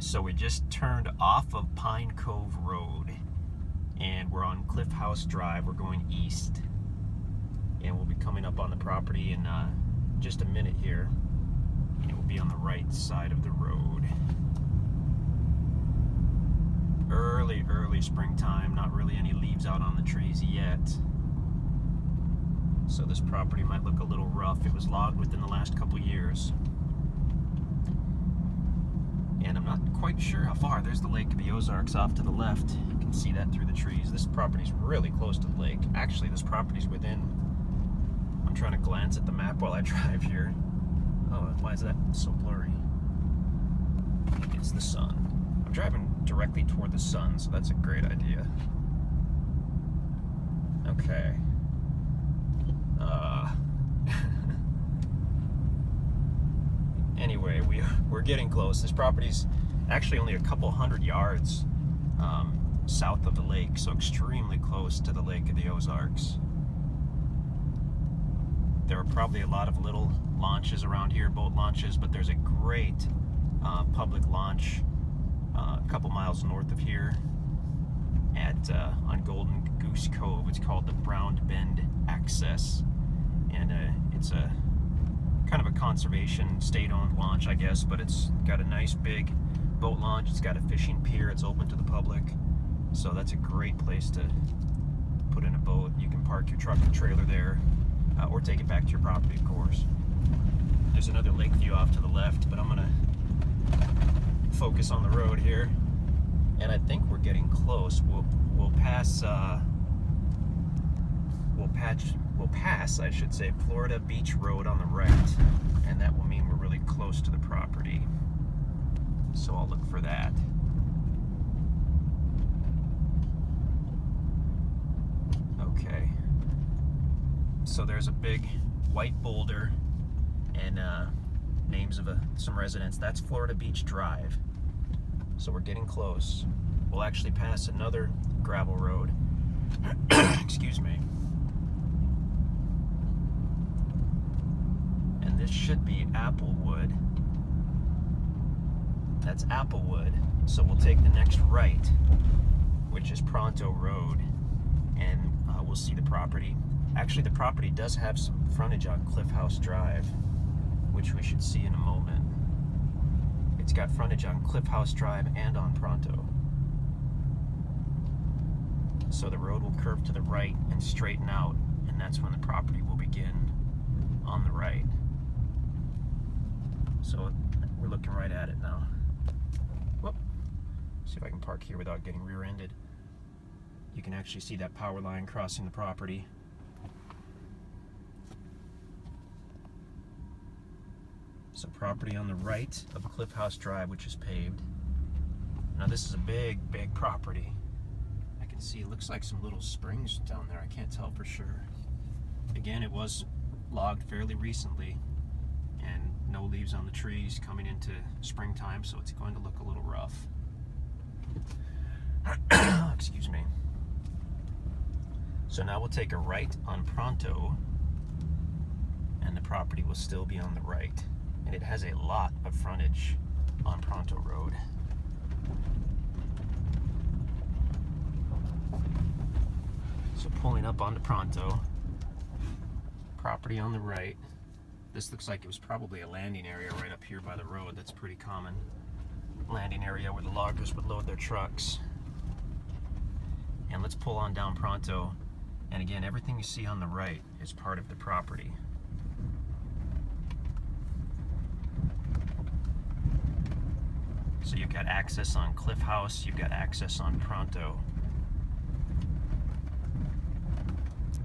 So we just turned off of Pine Cove Road and we're on Cliff House Drive. We're going east and we'll be coming up on the property in just a minute here, and we'll be on the right side of the road. Early springtime, not really any leaves out on the trees yet, so this property might look a little rough. It was logged within the last couple years, and I'm not quite sure how far. There's the Lake of the Ozarks off to the left. You can see that through the trees. This property's really close to the lake. Actually, this property's within, I'm trying to glance at the map while I drive here. Oh, why is that so blurry? It's the sun. I'm driving directly toward the sun, so that's a great idea. Okay. Anyway, we're getting close. This property's actually only a couple hundred yards south of the lake, so extremely close to the Lake of the Ozarks. There are probably a lot of little launches around here, boat launches, but there's a great public launch a couple miles north of here on Golden Goose Cove. It's called the Brown Bend Access, and it's a kind of a conservation state-owned launch, I guess, but it's got a nice big boat launch. It's got a fishing pier. It's open to the public, so that's a great place to put in a boat. You can park your truck and trailer there, or take it back to your property, of course. There's another lake view off to the left, but I'm gonna focus on the road here, and I think we're getting close. We'll pass, I should say, Florida Beach Road on the right, and that will mean we're really close to the property. So I'll look for that. Okay. So there's a big white boulder and names of some residents. That's Florida Beach Drive. So we're getting close. We'll actually pass another gravel road. Excuse me. And this should be Applewood. That's Applewood. So we'll take the next right, which is Pronto Road, and we'll see the property. Actually, the property does have some frontage on Cliff House Drive, which we should see in a moment. It's got frontage on Cliff House Drive and on Pronto. So the road will curve to the right and straighten out, and that's when the property will begin on the right. So we're looking right at it now. Whoop. See if I can park here without getting rear-ended. You can actually see that power line crossing the property. So property on the right of Cliff House Drive, which is paved. Now this is a big property. I can see, it looks like some little springs down there. I can't tell for sure. Again, it was logged fairly recently, and no leaves on the trees coming into springtime, so it's going to look a little rough. Excuse me. So now we'll take a right on Pronto, and the property will still be on the right. And it has a lot of frontage on Pronto Road. So pulling up onto Pronto, property on the right. This looks like it was probably a landing area right up here by the road. That's pretty common. Landing area where the loggers would load their trucks. And let's pull on down Pronto. And again, everything you see on the right is part of the property. So you've got access on Cliff House, you've got access on Pronto.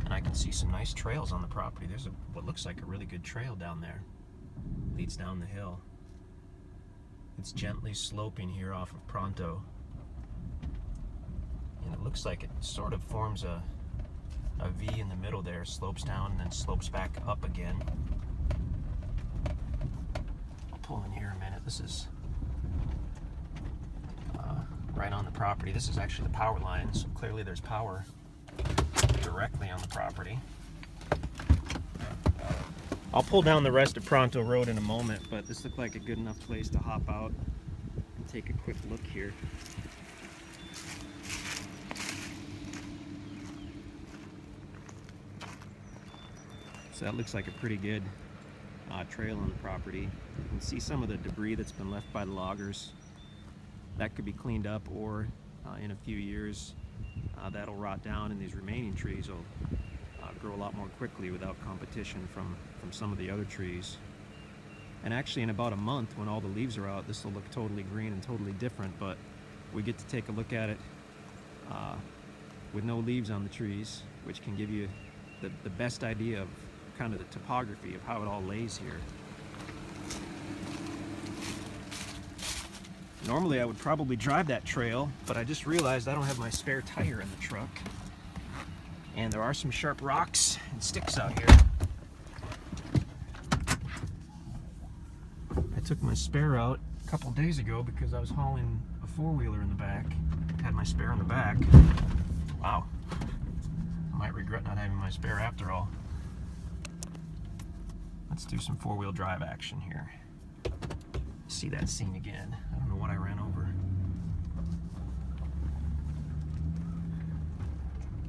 And I can see some nice trails on the property. There's what looks like a really good trail down there. Leads down the hill. It's gently sloping here off of Pronto. And it looks like it sort of forms a V in the middle there, slopes down and then slopes back up again. I'll pull in here a minute. This is right on the property. This is actually the power line, so clearly there's power directly on the property. I'll pull down the rest of Pronto Road in a moment, but this looked like a good enough place to hop out take a quick look here. So that looks like a pretty good trail on the property. You can see some of the debris that's been left by the loggers. That could be cleaned up, or in a few years that'll rot down and these remaining trees will grow a lot more quickly without competition from some of the other trees. And actually in about a month, when all the leaves are out, this will look totally green and totally different, but we get to take a look at it with no leaves on the trees, which can give you the best idea of kind of the topography of how it all lays here. Normally I would probably drive that trail, but I just realized I don't have my spare tire in the truck. And there are some sharp rocks and sticks out here. I took my spare out a couple days ago because I was hauling a four-wheeler in the back. Had my spare in the back. Wow. I might regret not having my spare after all. Let's do some four-wheel drive action here. See that scene again. I don't know what I ran over.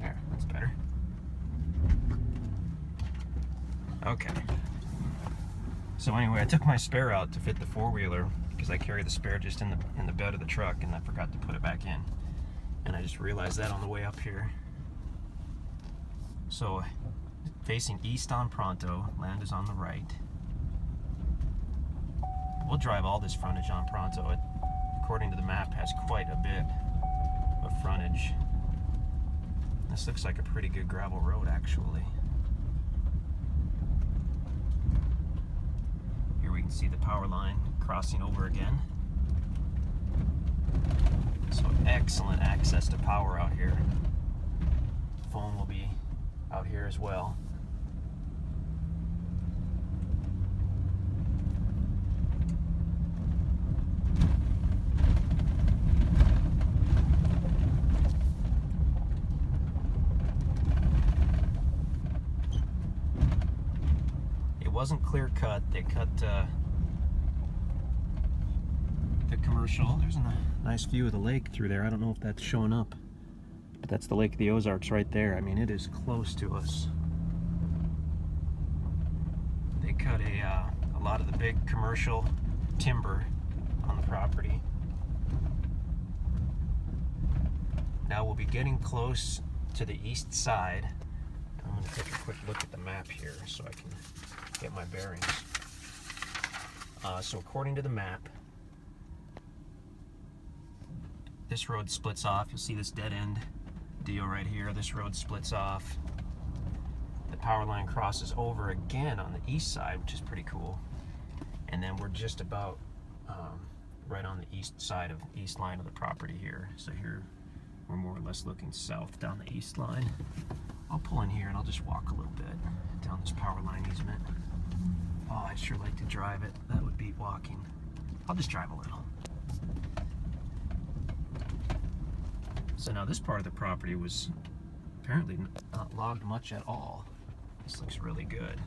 There, that's better. Okay. So anyway, I took my spare out to fit the four-wheeler because I carry the spare just in the bed of the truck, and I forgot to put it back in. And I just realized that on the way up here. So, facing east on Pronto, land is on the right. We'll drive all this frontage on Pronto. It, according to the map, has quite a bit of frontage. This looks like a pretty good gravel road, actually. Here we can see the power line crossing over again. So excellent access to power out here. Phone will be out here as well. It wasn't clear cut. They cut the commercial. There's a nice view of the lake through there. I don't know if that's showing up, but that's the Lake of the Ozarks right there. I mean, it is close to us. They cut a lot of the big commercial timber on the property. Now we'll be getting close to the east side. I'm going to take a quick look at the map here so I can get my bearings. So according to the map, this road splits off. You'll see this dead end deal right here. This road splits off. The power line crosses over again on the east side, which is pretty cool. And then we're just about right on the east side of the east line of the property here. So here we're more or less looking south down the east line. I'll pull in here and I'll just walk a little bit down this power line easement. Oh, I'd sure like to drive it. That would beat walking. I'll just drive a little. So now this part of the property was apparently not logged much at all. This looks really good.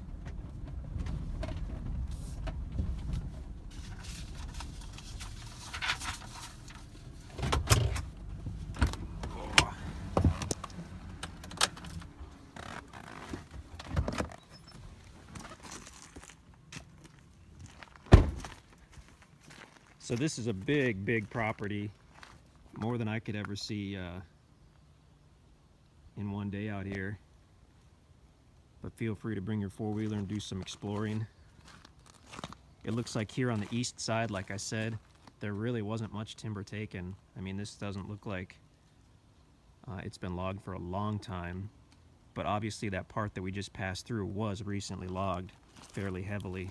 So this is a big, big property, more than I could ever see in one day out here. But feel free to bring your four-wheeler and do some exploring. It looks like here on the east side, like I said, there really wasn't much timber taken. I mean, this doesn't look like it's been logged for a long time. But obviously that part that we just passed through was recently logged fairly heavily.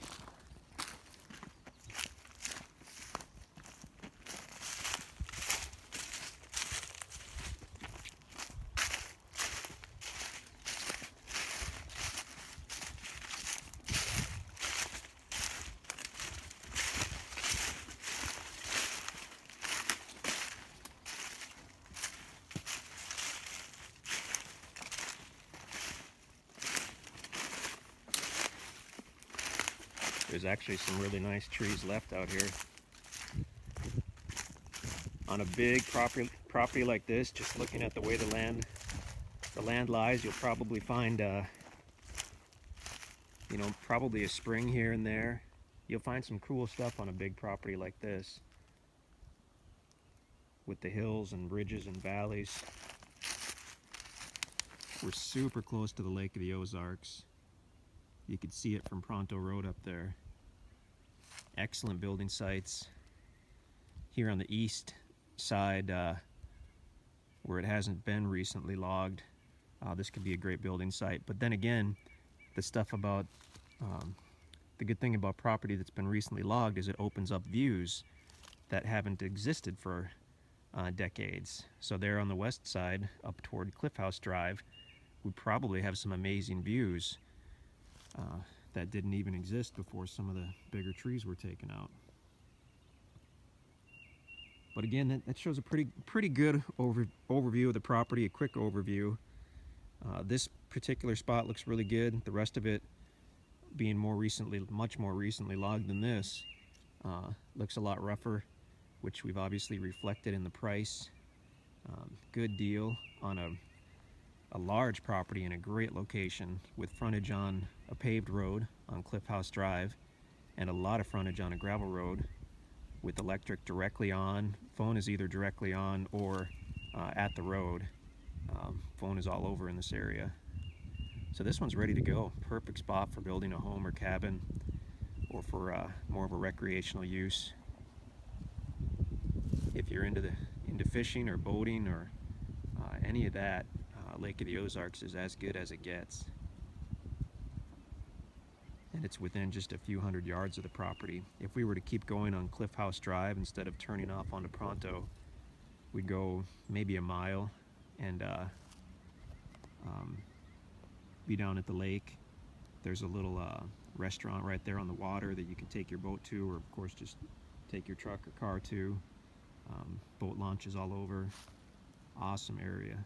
There's actually some really nice trees left out here. on a big property like this, just looking at the way the land lies, you'll probably find you know, probably a spring here and there. You'll find some cool stuff on a big property like this, with the hills and ridges and valleys. We're super close to the Lake of the Ozarks. You can see it from Pronto Road up there. Excellent building sites. Here on the east side, where it hasn't been recently logged, this could be a great building site. But then again, the stuff about the good thing about property that's been recently logged is it opens up views that haven't existed for decades. So there on the west side, up toward Cliff House Drive, we probably have some amazing views that didn't even exist before some of the bigger trees were taken out. But again, that shows a pretty good overview of the property, a quick overview. This particular spot looks really good. The rest of it, being much more recently logged than this, looks a lot rougher, which we've obviously reflected in the price. Good deal on a large property in a great location with frontage on a paved road on Cliff House Drive and a lot of frontage on a gravel road with electric directly on. Phone is either directly on or at the road. Phone is all over in this area. So this one's ready to go. Perfect spot for building a home or cabin, or for more of a recreational use. If you're into fishing or boating or any of that, Lake of the Ozarks is as good as it gets. And it's within just a few hundred yards of the property. If we were to keep going on Cliff House Drive instead of turning off onto Pronto, we'd go maybe a mile and be down at the lake. There's a little restaurant right there on the water that you can take your boat to, or of course just take your truck or car to. Boat launches all over. Awesome area.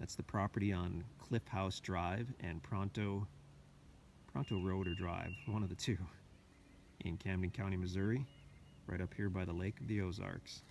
That's the property on Cliff House Drive and Pronto Road or Drive, one of the two, in Camden County, Missouri, right up here by the Lake of the Ozarks.